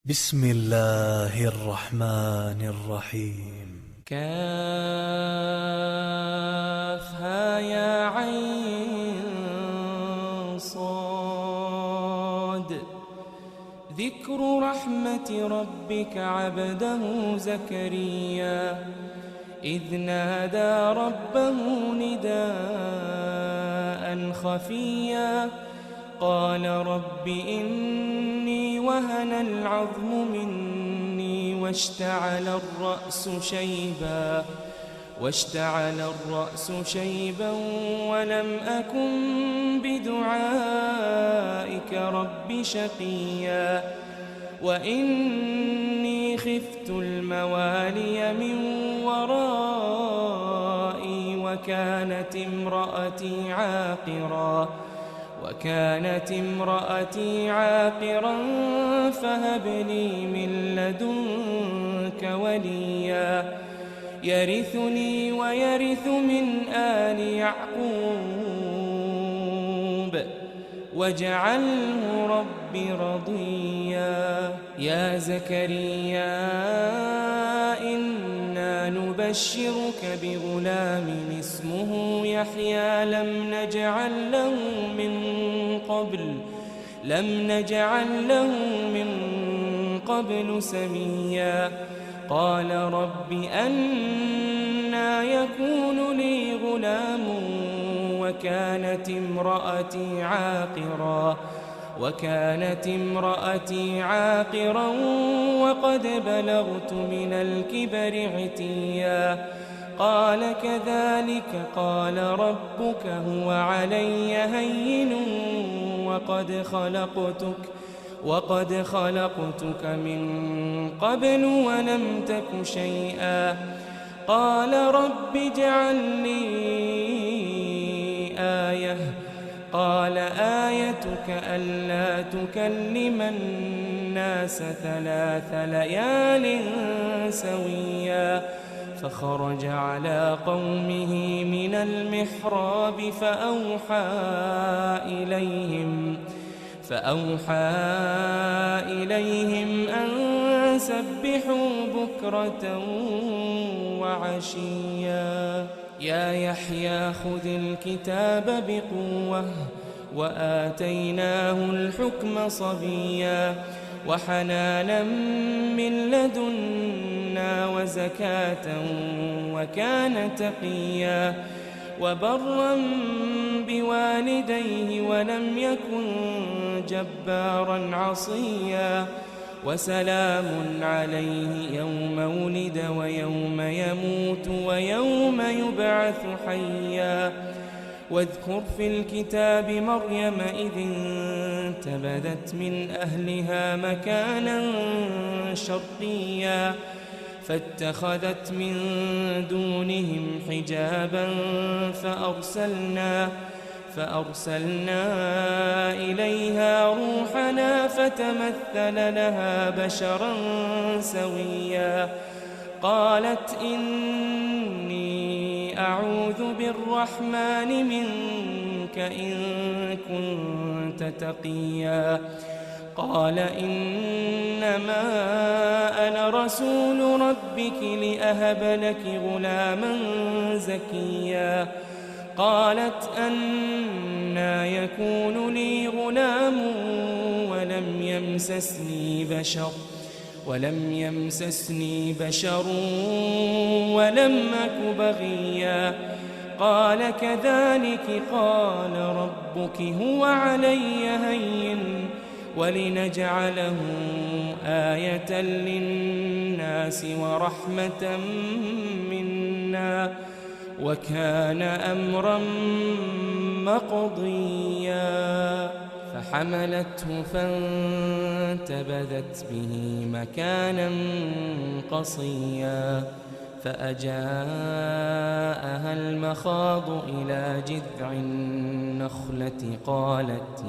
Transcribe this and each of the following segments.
بسم الله الرحمن الرحيم. كافها يا عين صاد. ذكر رحمة ربك عبده زكريا إذ نادى ربه نداء خفيا قال رب إني وهن العظم مني واشتعل الرأس شيبا ولم أكن بدعائك رب شقيا وإني خفت الموالي من ورائي وكانت امرأتي عاقرا فهب لي من لدنك وليا يرثني ويرث من آل يعقوب واجعله رب رضيا. يا زكريا إنا نبشرك بغلام اسمه يحيى لم نجعل له من قبل سميا قال رب أنى يكون لي غلام وكانت امرأتي عاقرا وقد بلغت من الكبر عتيا قال كذلك قال ربك هو علي هين وقد خلقتك من قبل ولم تك شيئا قال رب اجعل لي آية قال آيتك ألا تكلم الناس 3 ليال سويا فخرج على قومه من المحراب فأوحى إليهم أن سبحوا بكرة وعشيا. يا يحيى خذ الكتاب بقوة وآتيناه الحكم صبيا وحنانا من لدنا وزكاة وكان تقيا وبرا بوالديه ولم يكن جبارا عصيا وسلام عليه يوم ولد ويوم يموت ويوم يبعث حيا. واذكر في الكتاب مريم إذ انتبذت من أهلها مكانا شرقيا فاتخذت من دونهم حجابا فأرسلنا إليها روحنا فتمثل لها بشرا سويا قالت إني أعوذ بالرحمن منك إن كنت تقيا قال إنما أنا رسول ربك لأهب لك غلاما زكيا قالت أنى يكون لي غلام ولم يمسسني بشر ولم أك بغيا قال كذلك قال ربك هو علي هين ولنجعله آية للناس ورحمة منا وكان أمرا مقضيا. فحملته فانتبذت به مكانا قصيا فأجاءها المخاض إلى جذع النخلة قالت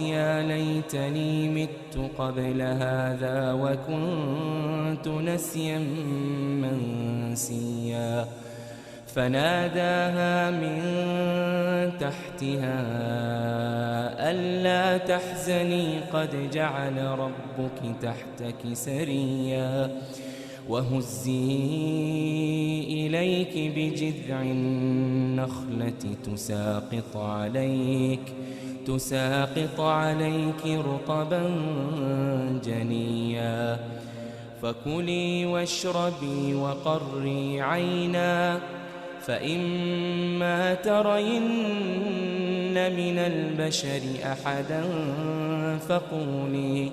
يا ليتني مت قبل هذا وكنت نسيا منسيا فناداها من تحتها ألا تحزني قد جعل ربك تحتك سريا وهزي إليك بجذع النخلة تساقط عليك رطبا جنيا فكلي واشربي وقري عينا فإما ترين من البشر أحدا فقولي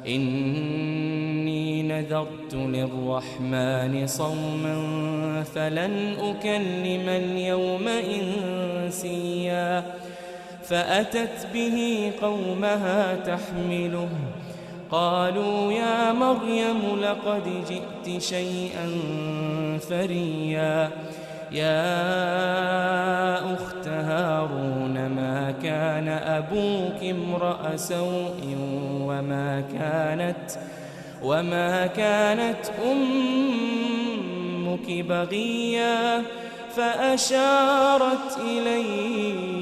إني نذرت للرحمن صوما فلن أكلم اليوم إنسيا فأتت به قومها تحمله قالوا يا مريم لقد جئت شيئا فريا يا أخت هارون ما كان أبوك امرأ سوء وما كانت أمك بغيا فأشارت إليه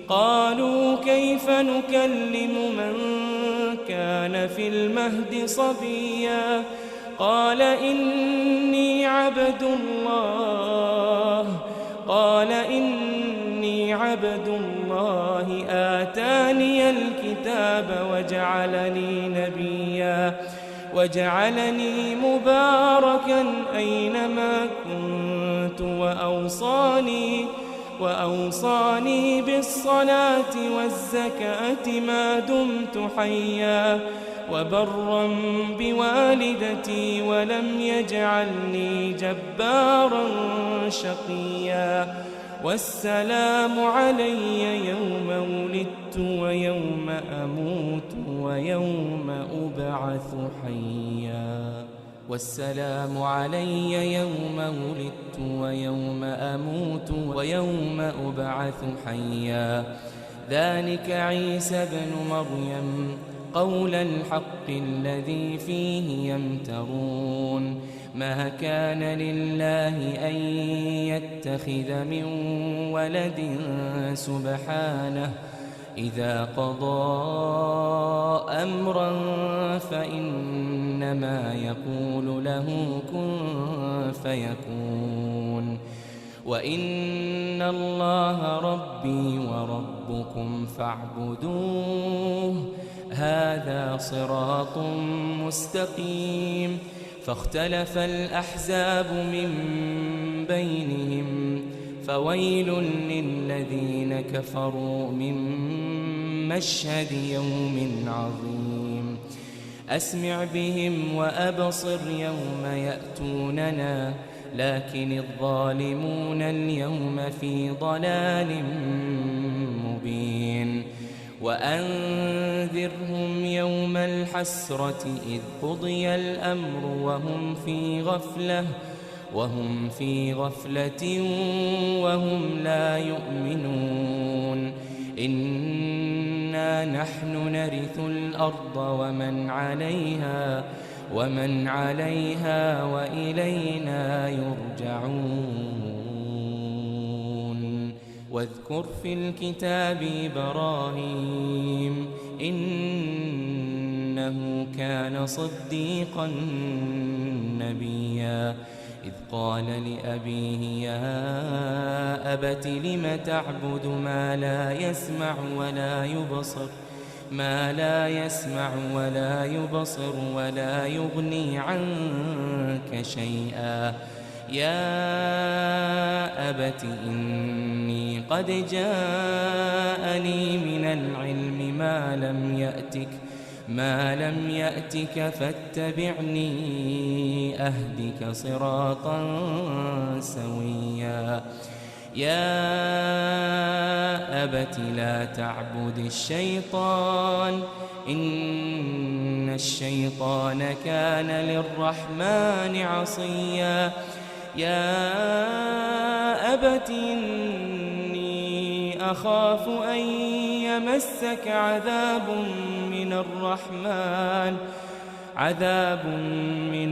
قالوا كيف نكلم من كان في المهد صبيا قال إني عبد الله آتاني الكتاب وجعلني نبيا وجعلني مباركا أينما كنت وأوصاني بالصلاة والزكاة ما دمت حيا وبرا بوالدتي ولم يجعلني جبارا شقيا والسلام علي يوم ولدت ويوم أموت ويوم أبعث حيا والسلام علي يوم ولدت ويوم أموت ويوم أبعث حيا ذلك عيسى ابن مريم قول الحق الذي فيه يمترون ما كان لله أن يتخذ من ولد سبحانه إذا قضى أمرا فإنما يقول له كن فيكون وإن الله ربي وربكم فاعبدوه هذا صراط مستقيم فاختلف الأحزاب من بينهم فويل للذين كفروا من مشهد يوم عظيم أسمع بهم وأبصر يوم يأتوننا لكن الظالمون اليوم في ضلال مبين وأنذرهم يوم الحسرة إذ قضي الأمر وهم في غفلة وهم لا يؤمنون إنا نحن نرث الأرض ومن عليها وإلينا يرجعون واذكر في الكتاب إبراهيم إنه كان صديقا نبيا إذ قال لأبيه يا أبت لم تعبد ما لا يسمع ولا يبصر ولا يغني عنك شيئا يا أبت إني قد جاءني من العلم ما لم يأتك فاتبعني أهدك صراطا سويا يا أبت لا تعبد الشيطان إن الشيطان كان للرحمن عصيا يا أبت إني أخاف أن يمسك عذاب من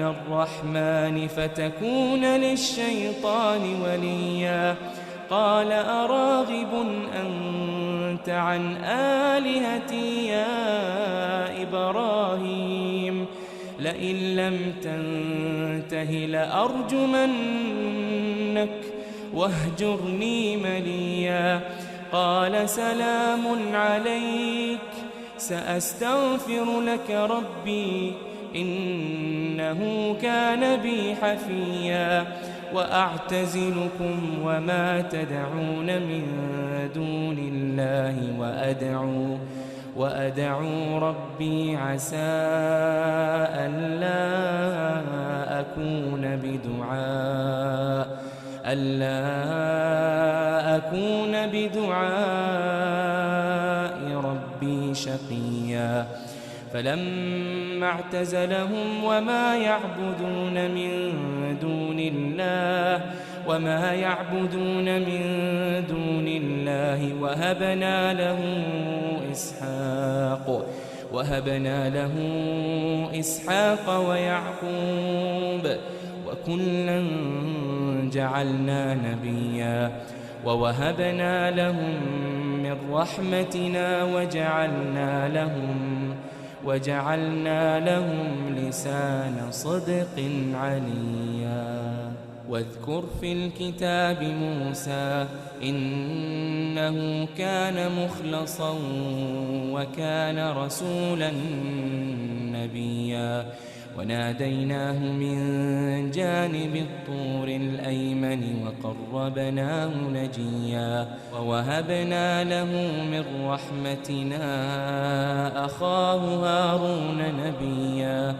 الرحمن فتكون للشيطان وليا. قال أراغب أنت عن آلهتي يا إبراهيم لئن لم تنته لأرجمنك واهجرني مليا. قال سلام عليك سأستغفر لك ربي إنه كان بي حفيا. وأعتزلكم وما تدعون من دون الله وأدعو ربي عسى ألا أكون بدعاء ربي شقيا. فلما اعتزلهم وما يعبدون من دون الله وهبنا له إسحاق ويعقوب وكلا جعلنا نبيا. ووهبنا لهم من رحمتنا وجعلنا لهم لسان صدق عليا. واذكر في الكتاب موسى إنه كان مخلصا وكان رسولا نبيا. وناديناه من جانب الطور الأيمن وقربناه نجيا. ووهبنا له من رحمتنا أخاه هارون نبيا.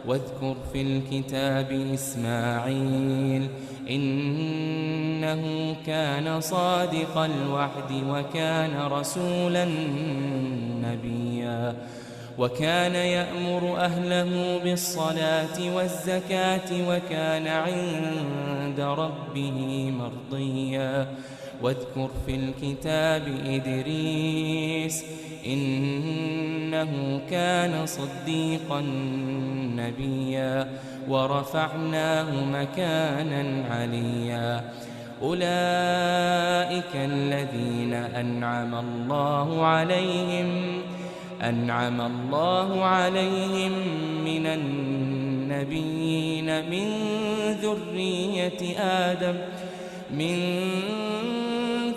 واذكر في الكتاب إسماعيل إنه كان صادق الوعد وكان رسولا نبيا. وكان يأمر أهله بالصلاة والزكاة وكان عند ربه مرضيا. واذكر في الكتاب إدريس إنه كان صديقا نبيا. ورفعناه مكانا عليا. أولئك الذين أنعم الله عليهم من النبيين من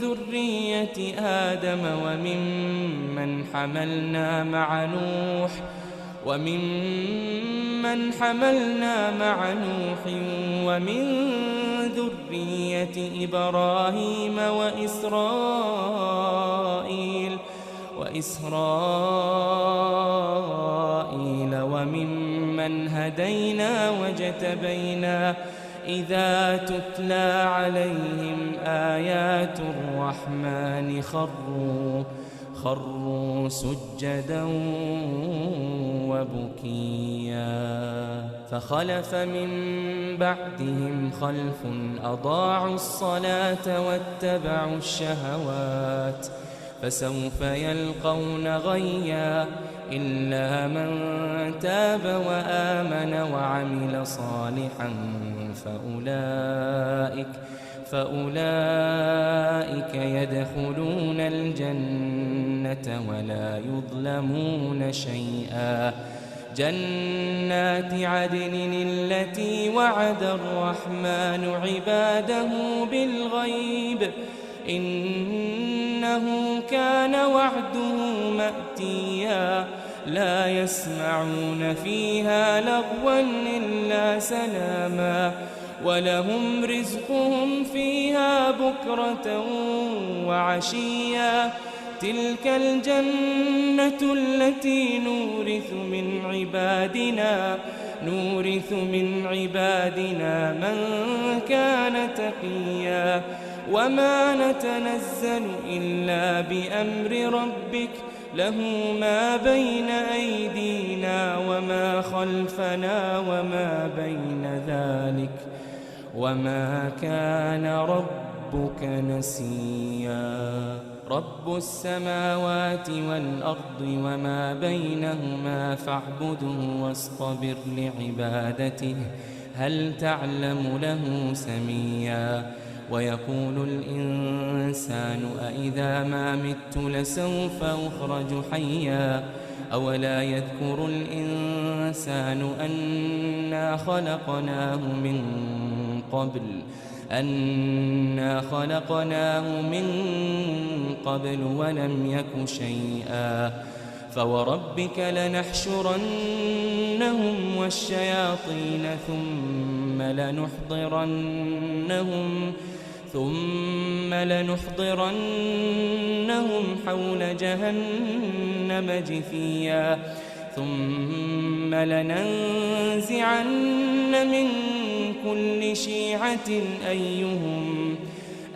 ذرية آدم وممن حملنا مع نوح ومن ذرية إبراهيم وإسرائيل وممن هدينا وجتبينا إذا تتلى عليهم آيات الرحمن خروا سجدا وبكيا. فخلف من بعدهم خلف أضاعوا الصلاة واتبعوا الشهوات فسوف يلقون غيا. إلا من تاب وآمن وعمل صالحا فأولئك يدخلون الجنة ولا يظلمون شيئا. جنات عدن التي وعد الرحمن عباده بالغيب إنه كان وعده مأتيا. لا يسمعون فيها لغوا إلا سلاما ولهم رزقهم فيها بكرة وعشيا. تلك الجنة التي نورث من عبادنا من كان تقيا. وما نتنزل إلا بأمر ربك له ما بين أيدينا وما خلفنا وما بين ذلك وما كان ربك نسيا. رب السماوات والأرض وما بينهما فاعبده واصطبر لعبادته هل تعلم له سميا ويقول الإنسان أإذا ما مت لسوف أخرج حيا أولا يذكر الإنسان أنا خلقناه من قبل ولم يك شيئا فوربك لنحشرنهم والشياطين ثم لنحضرنهم حول جهنم جثيا ثم لننزعن من كل شيعة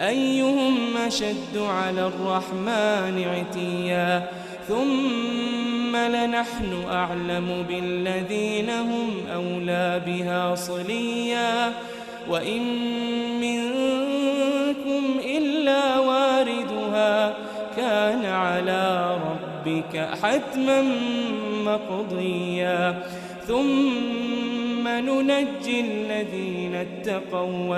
أيهم أشد على الرحمن عتيا ثم لنحن أعلم بالذين هم أولى بها صليا وإن منكم إلا واردها كان على ربك حتما مقضيا ثم ننجي الذين اتقوا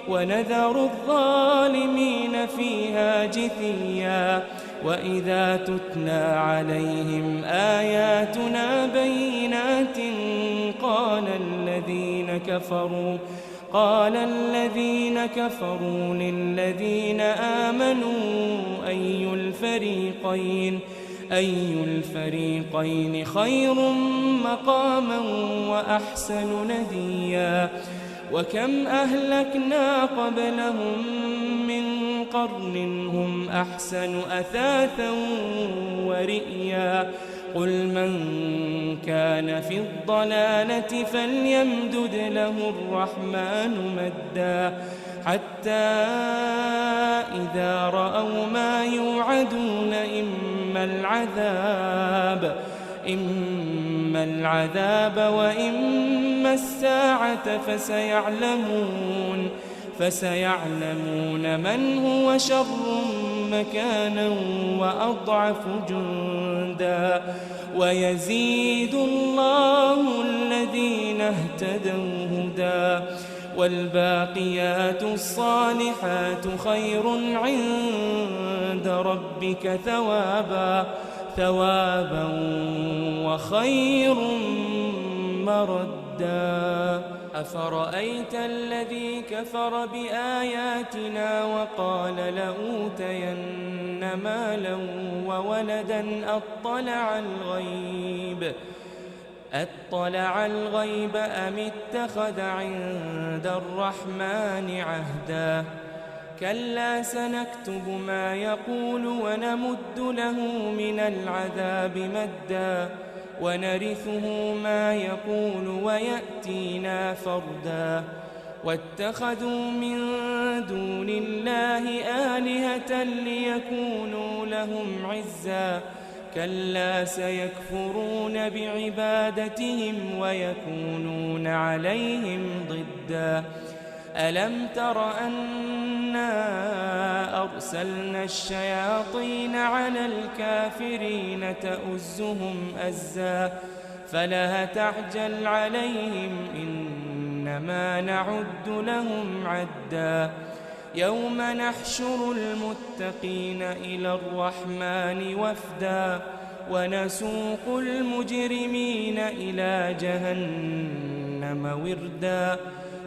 ونذر الظالمين فيها جثيا وإذا تتلى عليهم آياتنا بينات قال الذين كفروا للذين آمنوا أي الفريقين خير مقاما وأحسن نديا وكم أهلكنا قبلهم من قرن هم أحسن أثاثا ورئيا قل من كان في الضلالة فليمدد له الرحمن مدا حتى إذا رأوا ما يوعدون إما العذاب وإما الساعة فسيعلمون من هو شر مكانا وأضعف جندا ويزيد الله الذين اهتدوا هدى والباقيات الصالحات خير عند ربك ثوابا وخير مردا أفرأيت الذي كفر بآياتنا وقال لأوتين مالا وولدا أطلع الغيب أم اتخذ عند الرحمن عهدا كلا سنكتب ما يقول ونمد له من العذاب مدا ونرثه ما يقول ويأتينا فردا واتخذوا من دون الله آلهة ليكونوا لهم عزا كلا سيكفرون بعبادتهم ويكونون عليهم ضدا ألم تر أنا أرسلنا الشياطين على الكافرين تؤزهم أزا فلا تعجل عليهم إنما نعد لهم عدا يوم نحشر المتقين إلى الرحمن وفدا ونسوق المجرمين إلى جهنم وردا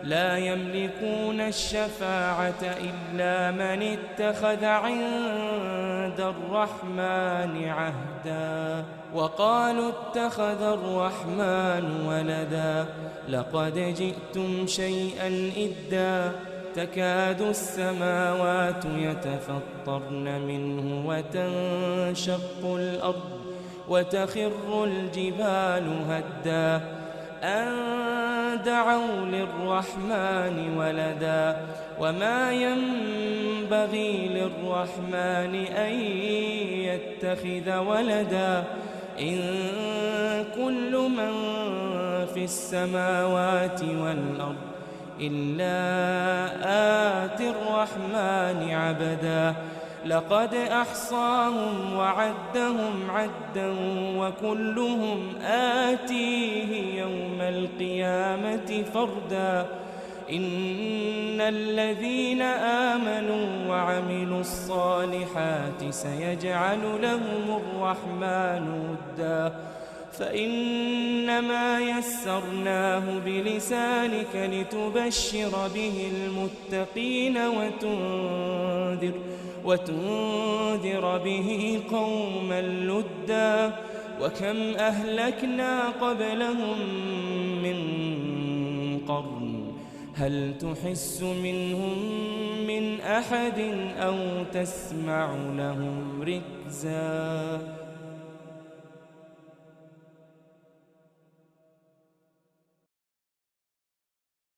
لا يملكون الشفاعة إلا من اتخذ عند الرحمن عهدا وقالوا اتخذ الرحمن ولدا لقد جئتم شيئا إدا تكاد السماوات يتفطرن منه وتنشق الأرض وتخر الجبال هدا أن دعوا للرحمن ولدا وما ينبغي للرحمن أن يتخذ ولدا إن كل من في السماوات والأرض إلا آتي الرحمن عبدا لقد أحصاهم وعدهم عدا وكلهم آتيه يوم القيامة فردا إن الذين آمنوا وعملوا الصالحات سيجعل لهم الرحمن ودا فإنما يسرناه بلسانك لتبشر به المتقين وتنذر به قوما لدا وكم أهلكنا قبلهم من قرن هل تحس منهم من أحد أو تسمع لهم ركزا